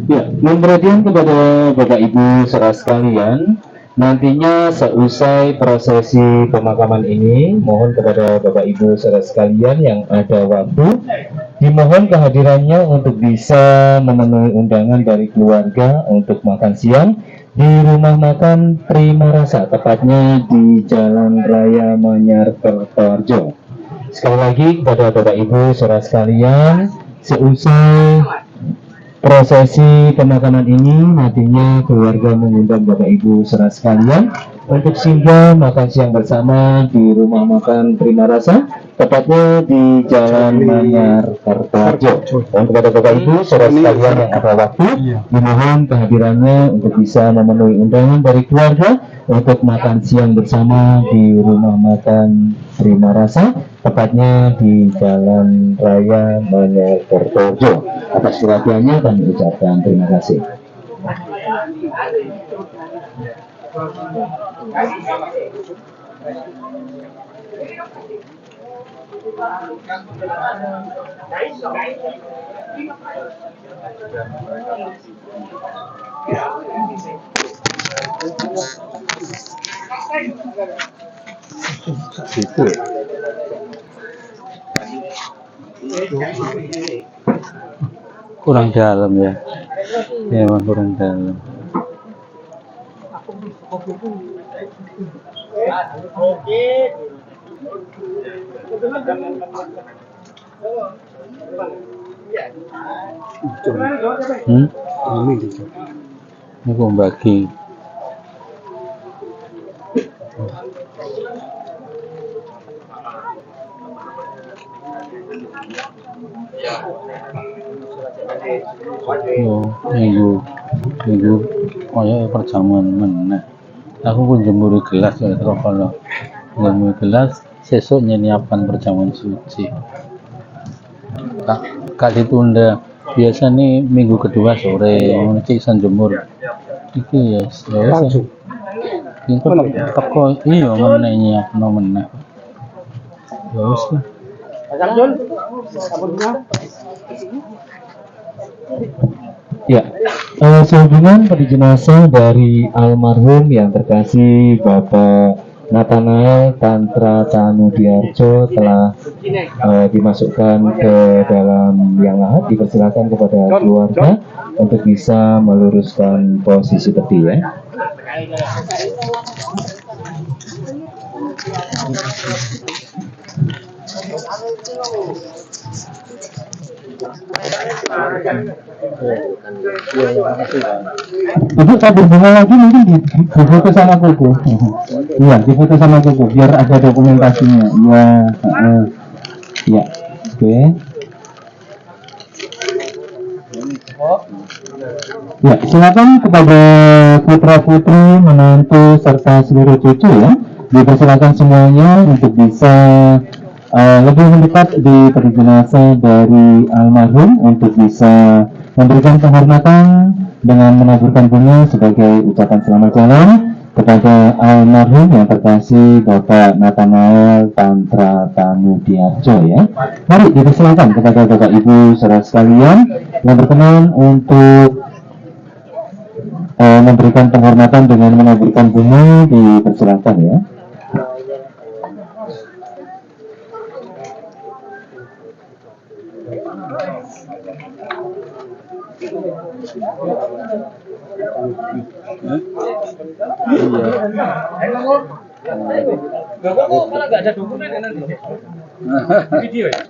Ya, mohon perhatian kepada Bapak Ibu saudara sekalian. Nantinya seusai prosesi pemakaman ini, mohon kepada Bapak Ibu saudara sekalian yang ada waktu, dimohon kehadirannya untuk bisa memenuhi undangan dari keluarga untuk makan siang di rumah makan Prima Rasa, tepatnya di Jalan Raya Manyar Kertoharjo. Sekali lagi kepada Bapak Ibu saudara sekalian, seusai prosesi pemakaman ini nantinya keluarga mengundang Bapak Ibu saudara sekalian untuk singgah makan siang bersama di rumah makan Prima Rasa, tepatnya di Jalan Manyar Kertoharjo. Dan kepada Bapak Ibu saudara sekalian yang ada waktu, dimohon kehadirannya untuk bisa memenuhi undangan dari keluarga untuk makan siang bersama di rumah makan Prima Rasa, tepatnya di Jalan Raya Manyar Kertoharjo. Atas perhatiannya kami ucapkan terima kasih. Kurang dalam ya. Ya, emang kurang dalam. Ini aku bagi. Minggu kaya perjamuan meneh. Aku pun jemur gelas ya terus kalau jemur gelas sesuk nyiapkan perjamuan suci. Kak ditunda biasa nih minggu kedua sore cik isan jemur iki ya langsung itu teko iya meneh nyiapno meneh ya wis lah. Ya, sehubungan pada jenazah dari almarhum yang terkasih Bapak Nathanael Tantra Tanudiarjo telah dimasukkan ke dalam yang lahat, dipersilakan kepada keluarga untuk bisa meluruskan posisi peti ya. Ibu tabur bunga lagi mungkin difoto sama kuku. Iya, difoto sama kuku biar ada dokumentasinya. Iya, ya, oke. Ya, silakan kepada putra putri, menantu serta seluruh cucu ya. Dipersilakan semuanya untuk bisa lebih mendekat di peti jenazah dari almarhum untuk bisa memberikan penghormatan dengan menaburkan bunga sebagai ucapan selamat jalan kepada almarhum yang terkasih Bapak Nathanael Tantra Tanudiarjo ya. Mari dipersilakan kepada Bapak Ibu saudara sekalian yang berkenan untuk memberikan penghormatan dengan menaburkan bunga, dipersilakan ya. Malah nggak ada dokumen nanti. Video ya.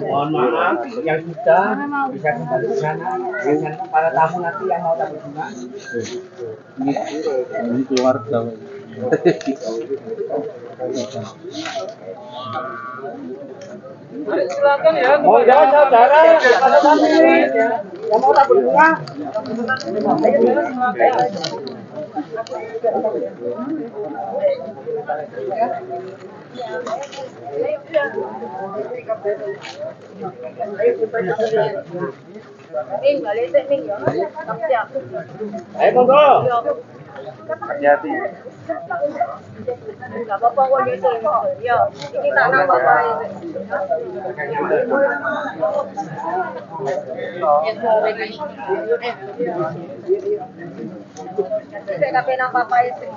Mohon maaf yang sudah bisa kembali ke sana dengan para tamu nanti yang mau tamu bunga. Ini keluarga. Silakan ya. Oh ya saudara, para tamu yang mau tamu bunga. Ning, balik ning yo. Tapi aku. Ayo monggo. Hati-hati. Enggak apa-apa kok nyusul. Yo, iki tak nang bapak. Saya kabeh nang bapak itu.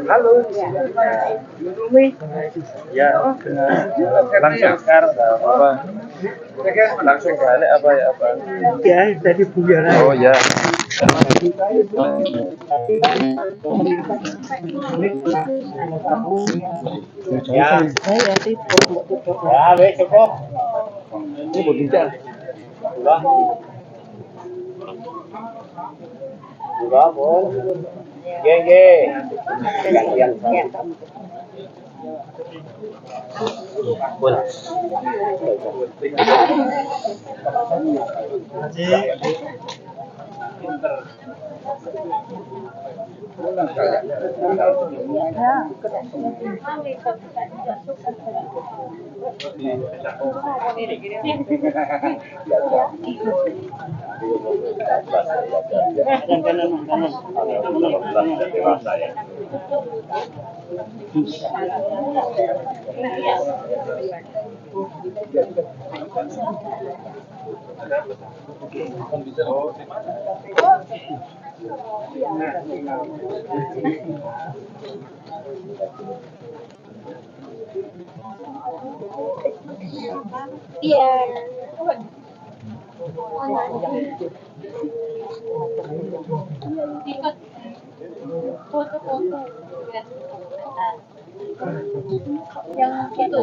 Halo. Ya, langsung sekarang apa? Langsung balik apa ya apa? Ya, tadi punya. Oh ya. Ya, ya, wes cukup. Ini mau bincang. Udah, Bos. Gege. Gantian. Iya. Foto-foto. Yang itu.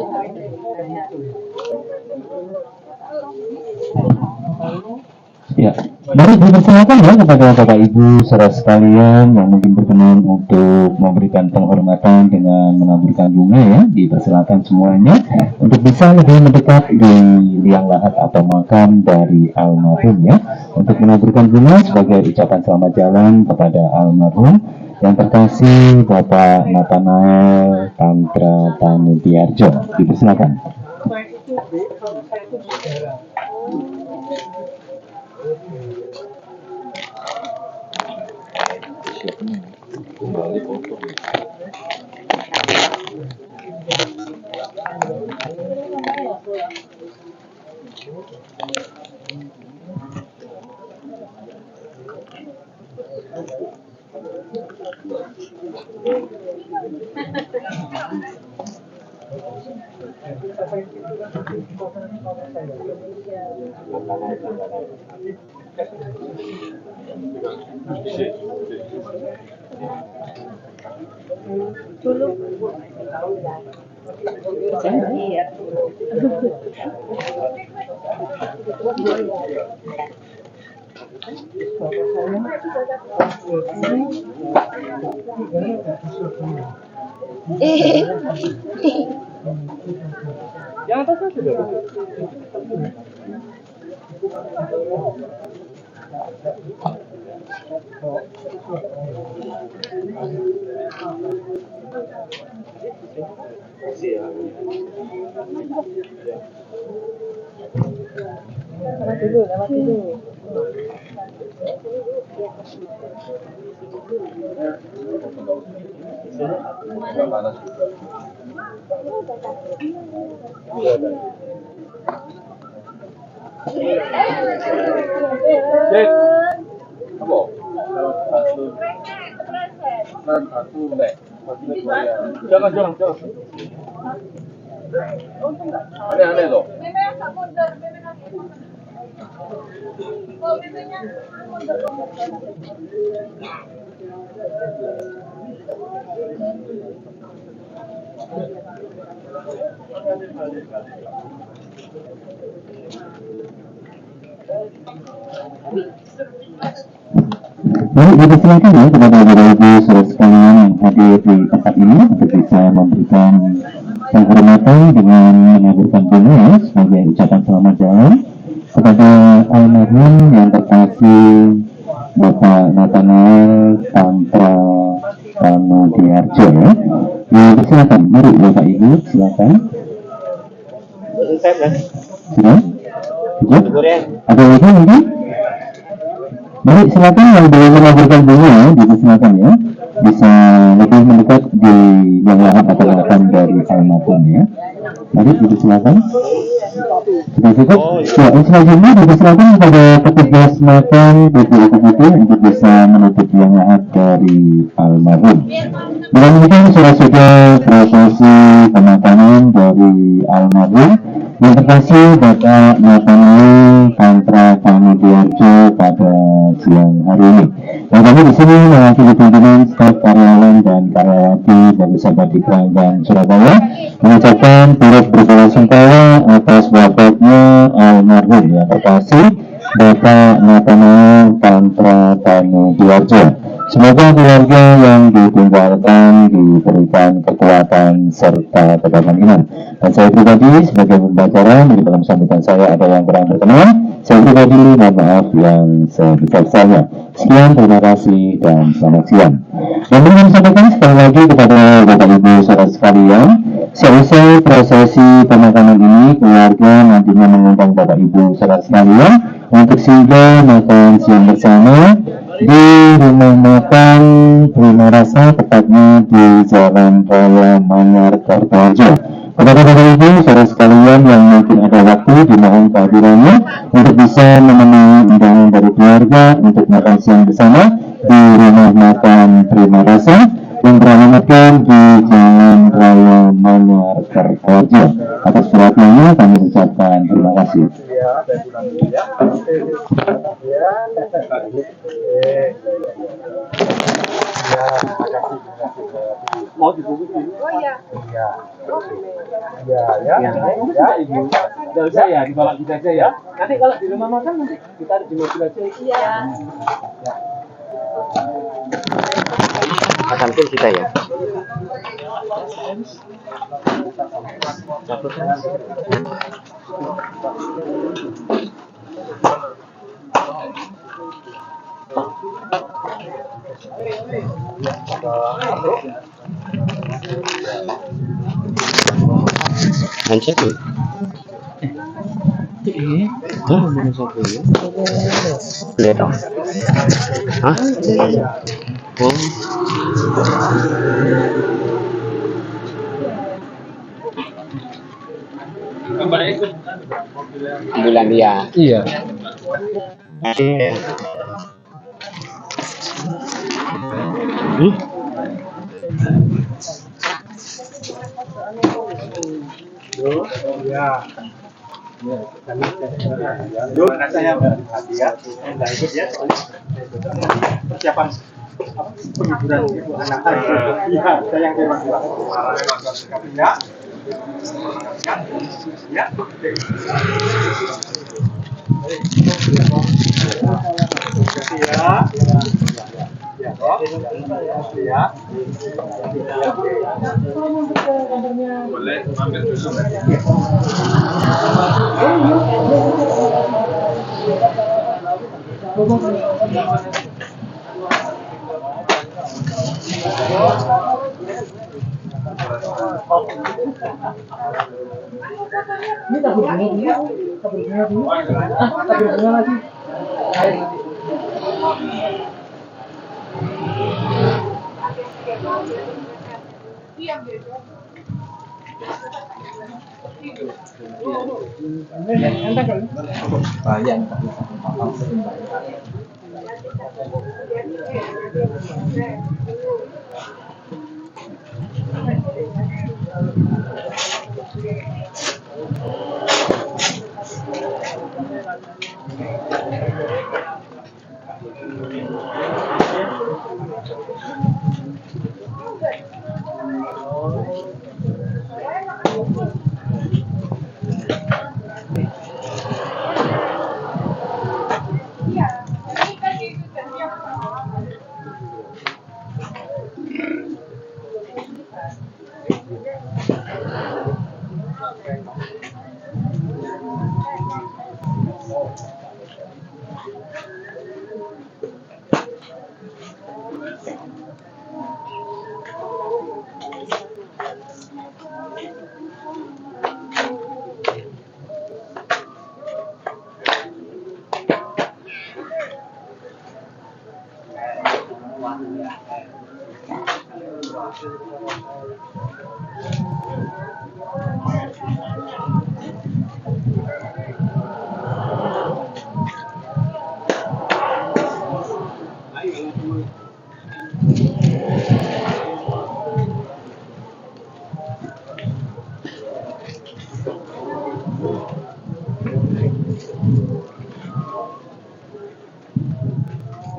Ya, mari dipersilakan ya kepada Bapak Ibu saudara sekalian yang mungkin berkenan untuk memberikan penghormatan dengan menaburkan bunga ya, dipersilakan semuanya untuk bisa lebih mendekat di liang lahat atau makam dari almarhum ya, untuk menaburkan bunga sebagai ucapan selamat jalan kepada almarhum yang terkasih Bapak Nathanael Tantra Tanudiarjo. Dipersilakan. Yang atas sudah. Lewat dulu. Jangan. Aneh loh. Baik, dipersilakan ya kepada Bapak Ibu saudara sekalian yang hadir di tempat ini untuk bisa memberikan penghormatan dengan menaburkan bunga ya, sebagai ucapan selamat jalan kepada almarhum yang terkasih Bapak Nathanael Tantra Tanudiarjo ya. Silakan, mari Bapak Ibu, silakan. Sudah? Cukup? Ada lagi mungkin? Mari silakan yang belum melaporkan bunga, silakan ya. Bisa lebih mendekat di yang lahan atau lahan dari almarhum ya. Mari silakan. Sudah cukup? Ya, selanjutnya dipersilakan kepada petugas makan PPAPPT untuk bisa menutup yang lahat dari almarhum. Dengan demikian sudah prosesi pemakaman dari almarhum yang terkasih Bapak Nathaniel Tantra Pamudiarjo pada siang hari ini. Dan kami di sini mewakili pimpinan staf karyawan dan karyawati dari Sahabat Dikran dan Surabaya mengucapkan turut berbelasungkawa atas wafatnya almarhum yang terkasih Bapak Nathaniel Tantra Pamudiarjo. Semoga keluarga yang ditinggalkan diberikan kekuatan serta tegangan iman. Dan saya pribadi sebagai pembicara di dalam sambutan saya ada yang kurang berkenan. Saya pribadi mohon maaf yang sebesar-besarnya. Sekian, terima kasih dan selamat siang. Dan ingin sampaikan sekali lagi kepada Bapak Ibu saudara sekalian, seusai prosesi pemakaman ini, keluarga nantinya mengundang Bapak Ibu saudara sekalian untuk singgah makan siang bersama di rumah makan Prima Rasa, tepatnya di Jalan Raya Manyar, Kartoharjo. Kepada Bapak Ibu saudara sekalian yang mungkin ada waktu, dimohon kehadirannya untuk bisa memenuhi undangan dari keluarga untuk makan siang bersama di rumah makan Prima Rasa yang beralamatkan di Jalan Raya Manyar, Kartoharjo. Atas perhatiannya kami ucapkan terima kasih. Mau dibungkus dulu? Oh iya. Ibu. Nggak usah ya, dibawa kita aja ya. Nanti kalau di rumah makan nanti kita di mobil aja. Iya. Makan pun kita ya. Hancur tuh. Lihat dong. Hah? Oh. Bulan dia. Iya. Saya hadiah, nggak ikut ya, persiapan penghiburan ibu anak saya. Iya, saya yang terima kasih. Ya. Boleh ambil dulu. Ini tabur bunga dulu. Tabur bunga lagi.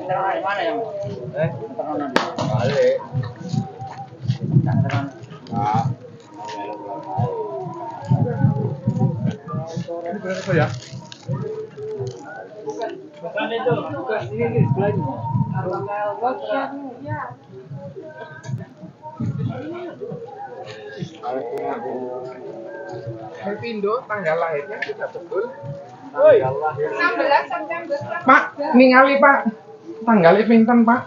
Internal mana yang? Internal di balik. Internal. Ah. Ini berapa ya? Bukan itu, bukan ini sebelah ini. Helpindo tanggal lahirnya sudah betul. 16 September. Pak, ningali Pak. Tanggalnya pinten Pak?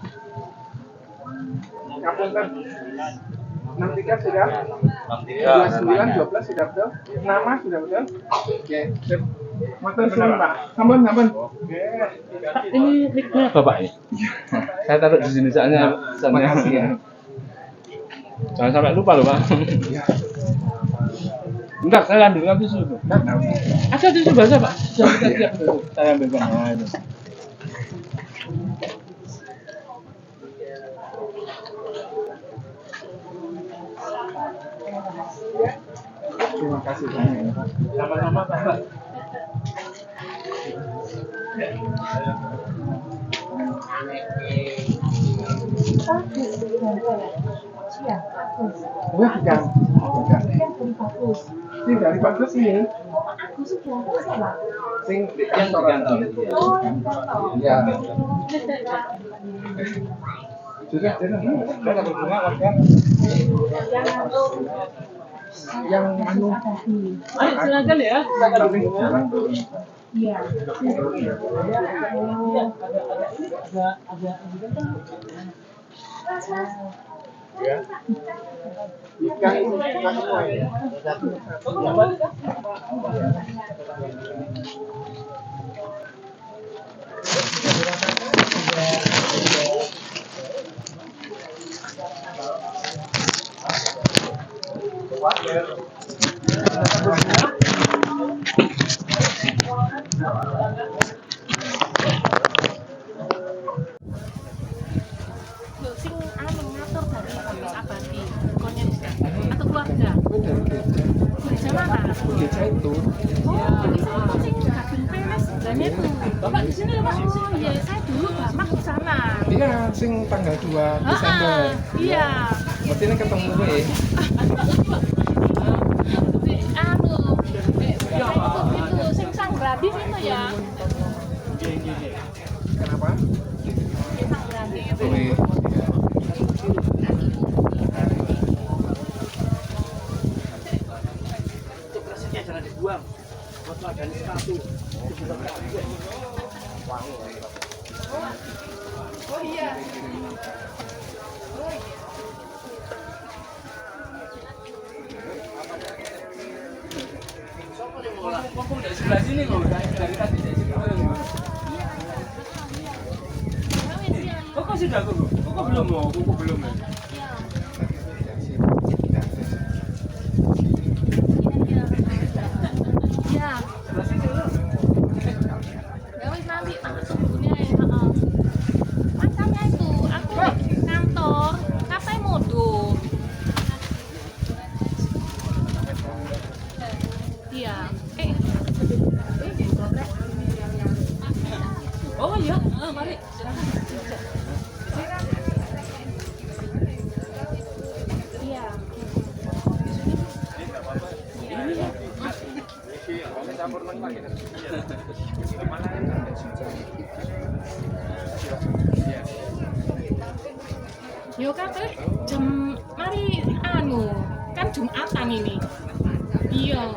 Ngapunten. 63 sudah? 29, 12 sudah betul? Nama sudah betul? Oke, sip. Matur suwun Pak. Sampun, sampun. Ini mic-nya Bapak ya? Saya taruh di sini soalnya. Makasih ya. Jangan sampai lupa loh Pak. Bentar, saya ambilkan tisu itu. Ada tisu basah Pak. Siap. Saya ambilkan. Nah, itu. Terima kasih banyak ya Pak. Sama-sama Pak. Wah, bukan. Sing dari bagus ini. Sing di kantor. Ya. Sudah. Sudah berbunga warga. Yang anu. Ayo silakan ya. Iya. Ya. Ikan itu suka semua ya. Sing anu ngatur dari Bagus Abadi, konyol atau keluarga. Gereja mana? Gereja itu. Oh, bisa itu sing Gading Peles dan itu. Bapak di sini Pak. Oh iya, saya dulu Bapak di sana. Iya, sing tanggal 2 Desember. Iya. Berarti ini ketemu gue. Itu sing sang Radin itu ya. Kenapa? Sang Radin itu. Boleh. Itu plastiknya jangan dibuang. Waktu ada sepatu. Oh iya. Kok dari sebelah sini loh, dari tadi dari situ. Kok sudah kok? Kok belum mau? Kok belum ya? Ya. Ya wis nanti tak tunggunya ya. Makanya itu aku kantor katanya mundur. Iya. Oh iya, mari. Iya. Yo kate jam mari anu kan Jumatan ini. Iya.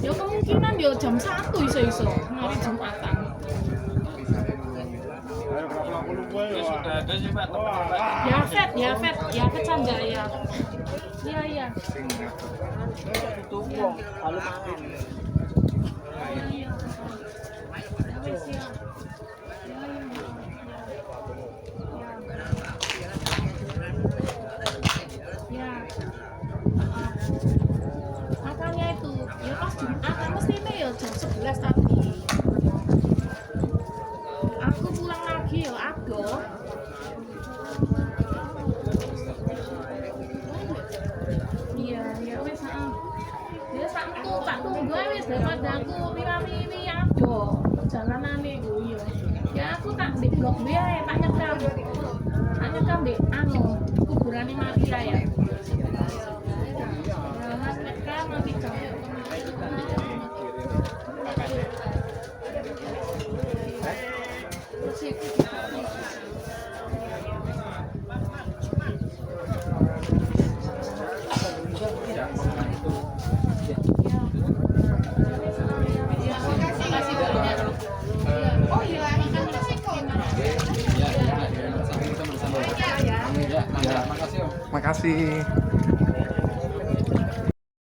Yo kemungkinan yo jam 1 iso-iso mari Jumatan. Sudah ada sih Pak. Ya Fet Sanjaya. Iya. Tumpong, kalau makan. Iya. Ya wis ya. daripada aku wiwi ado jalanane iku yo. Ya aku tak di blok B ae tak nyekam di anu kuburane Maria ya. Mas nyekam nanti jam. Makasih.